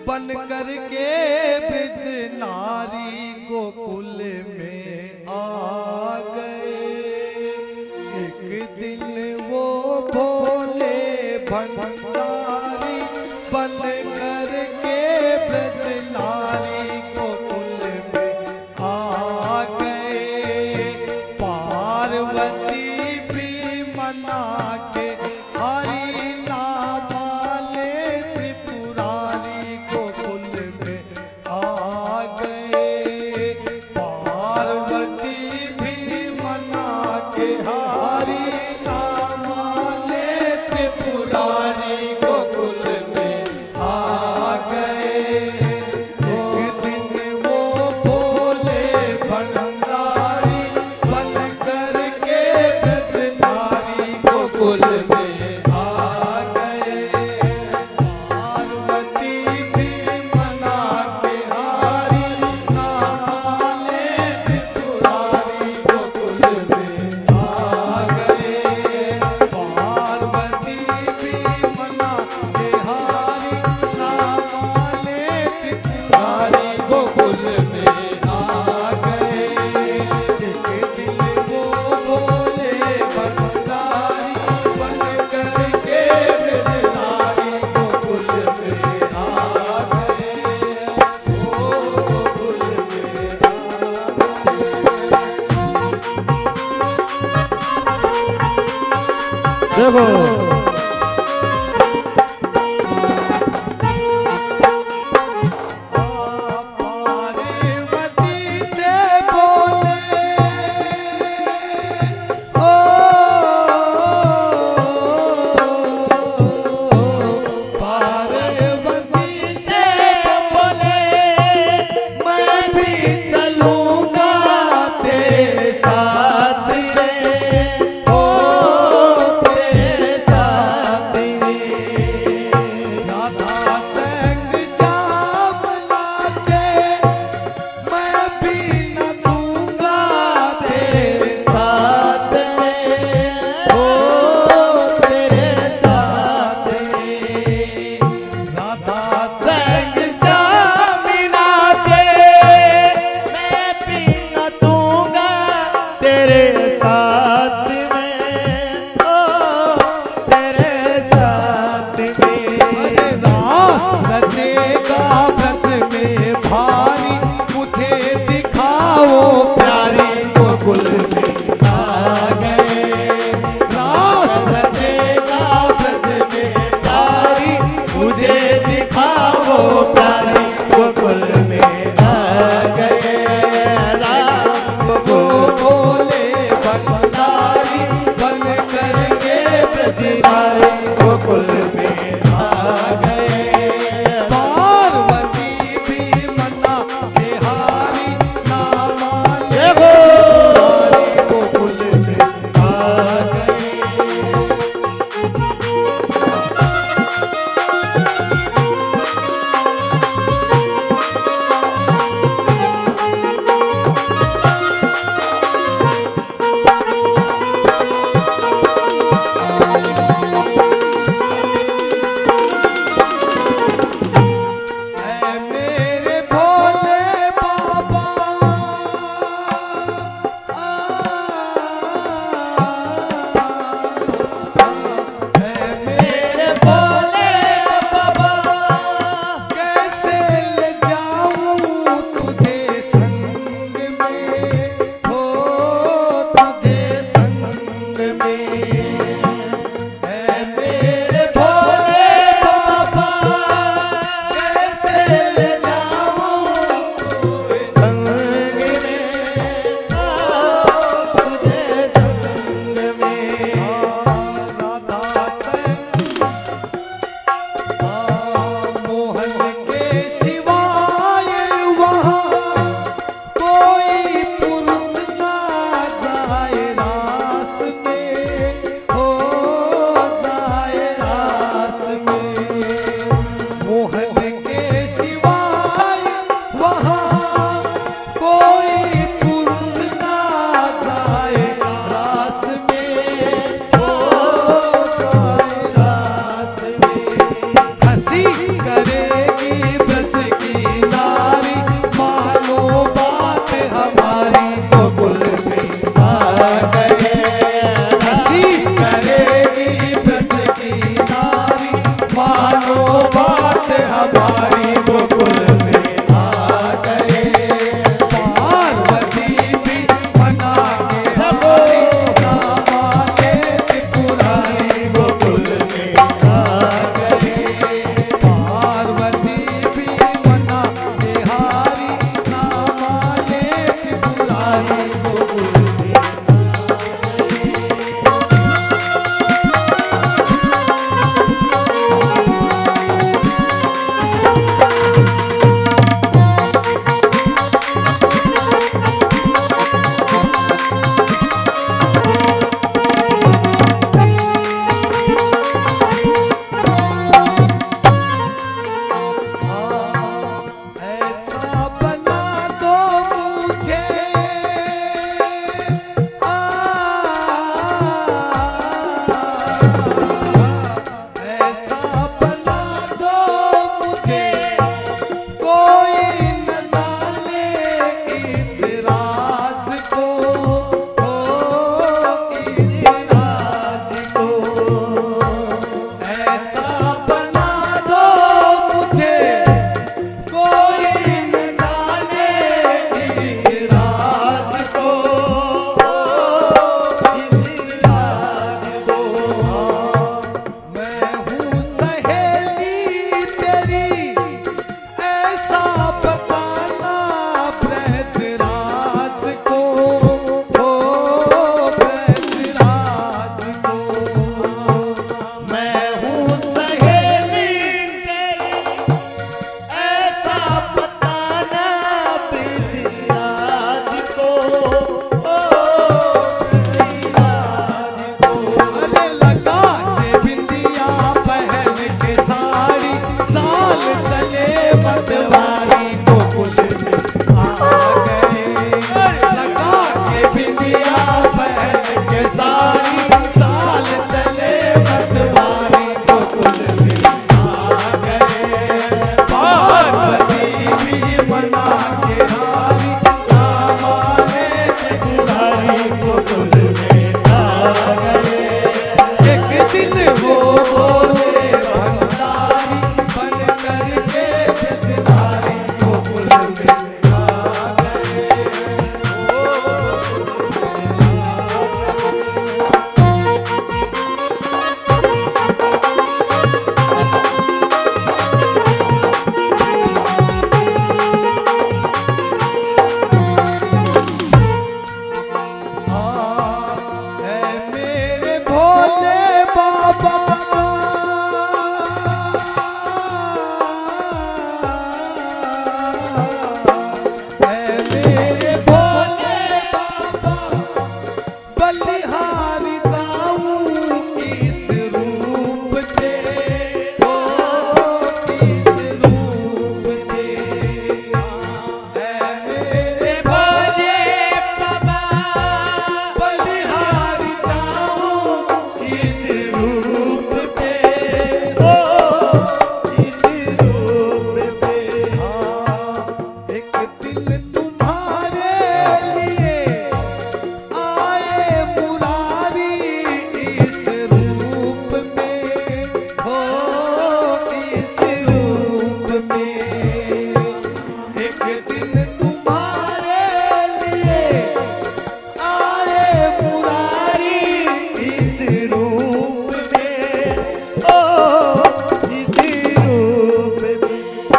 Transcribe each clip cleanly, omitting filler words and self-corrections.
बन करके ब्रज नारी गोकुल में आ गए। एक दिन वो भोले भंडारी बन करके ब्रज नारी गोकुल में आ गए। पार्वती भी मना के हरि नाम वाले त्रिपुरारी गोकुल में आ गए। पार्वती भी मना के हरि नाम वाले त्रिपुरारी गोकुल में आ गए। एक दिन वो भोले भंडारी बन करके ब्रज नारी गोकुल में आ गए। पार्वती भी मना के हरि नाम वाले त्रिपुरारी गोकुल में आ गए। पार्वती भी मना के हरि नाम वाले त्रिपुरारी गोकुल में आ गए। एक दिन वो भोले भंडारी बन करके ब्रज नारी गोकुल में आ गए। ओ गोकुल में देखो पार्वती से बोले ओ पार्वती से बोले मैं भी चलूंगा तेरे साथ रे। ओ तेरे साथ रे। राधा संग श्याम नाचे मैं भी नचूंगा तेरे साथ रे। ओ तेरे साथ रे। राधा संग श्याम नाचे मैं भी नचूंगा तेरे साथ में। ओ तेरे साथ में। अरे रास हमारी गोकुल में आ गए। पार्वती भी मना के हमारी ना माने त्रिपुरारी गोकुल में आ गए। पार्वती भी मना के हारी ना माने त्रिपुरारी गोकुल में ऐसा बना दो मुझे ऐसा बना दो मुझे कोई न जाने इस राज को, इस राज को। ऐसा बना दो मुझे कोई न जाने इस राज को, इस राज को। मैं हूँ सहेली तेरी ऐसा बताना ब्रजराज को, ब्रजराज को। मैं हूँ सहेली तेरी ऐसा बताना ब्रजराज को, ब्रजराज को। अरे लगा के बिंदिया पहन के साड़ी साल चले मतवारी गोकुल में आ गए। लगा के बिंदिया पहन के साड़ी साल चले मतवारी गोकुल में आ गए। पार्वती भी मना के हारी ना माने त्रिपुरारी गोकुल में आ गए। एक दिन वो बोले भंडारी बन करके ब्रजधारी गोकुल में आ गए। है मेरे भोले बाबा है मेरे भोले बाबा बलिहारी जाऊं इस रूप से, इस रूप से। है मेरे भोले बाबा बलिहारी जाऊं इस रूप पे, इस रूप पे। एक दिल तुम्हारे लिए आए मुरारी इस रूप में, इस रूप में। एक दिन तुम्हारे लिए आए मुरारी इस रूप में, इस रूप में।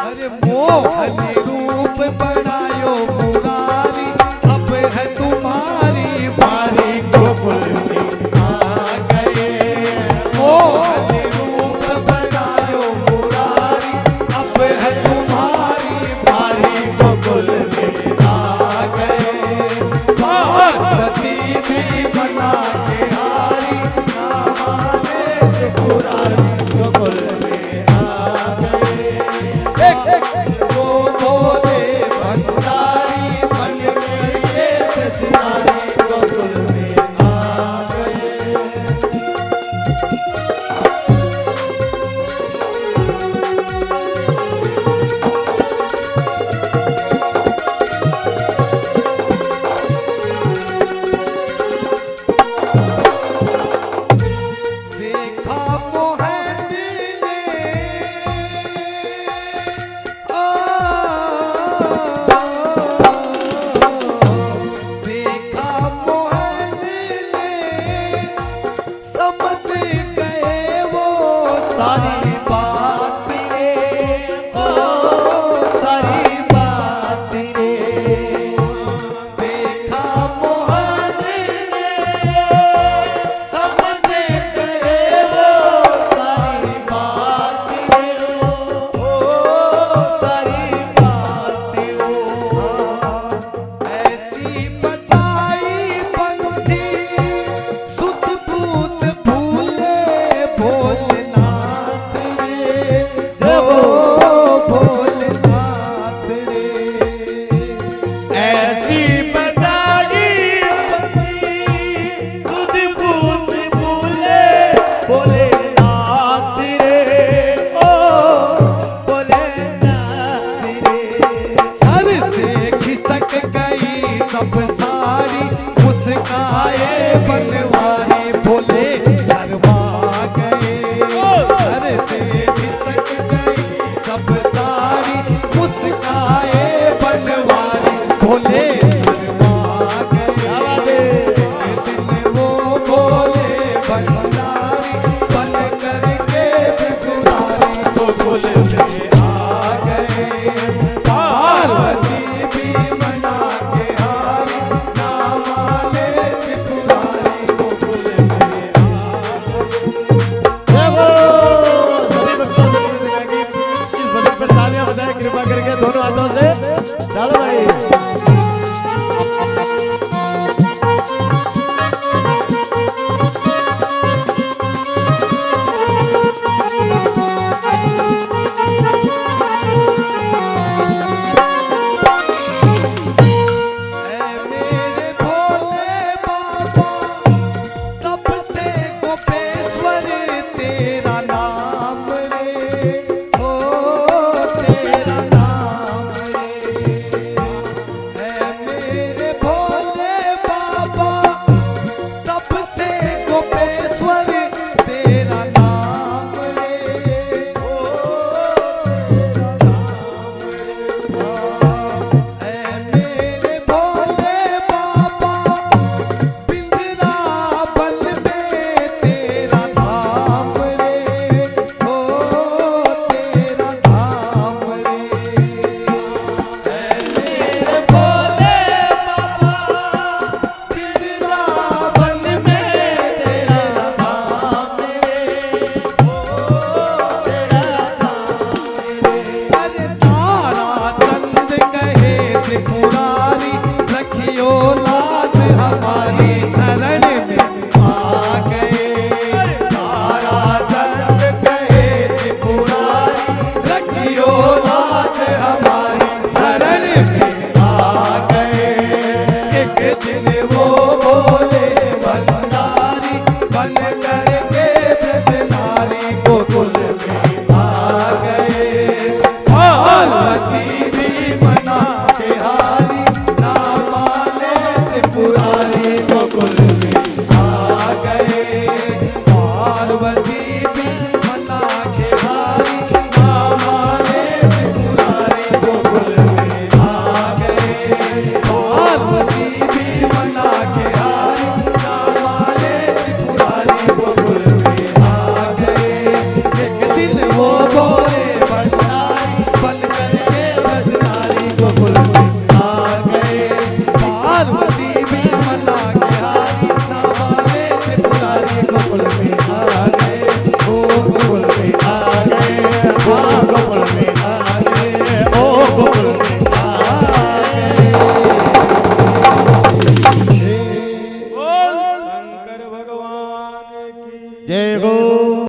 अरे मोहनी रूप बनायो मुरारी अब है तुम्हारी बारी गोकुल में आ गए। मोहनी रूप बनायो मुरारी अब है तुम्हारी बारी गोकुल में आ गए। पार्वती भी बना के हारी ना माने त्रिपुरारी गोकुल में आ गए। वो बोले भंडारी बन के ब्रजधारी गोकुल में आ गए। देखा मोहन ने ધૂન વાતો છે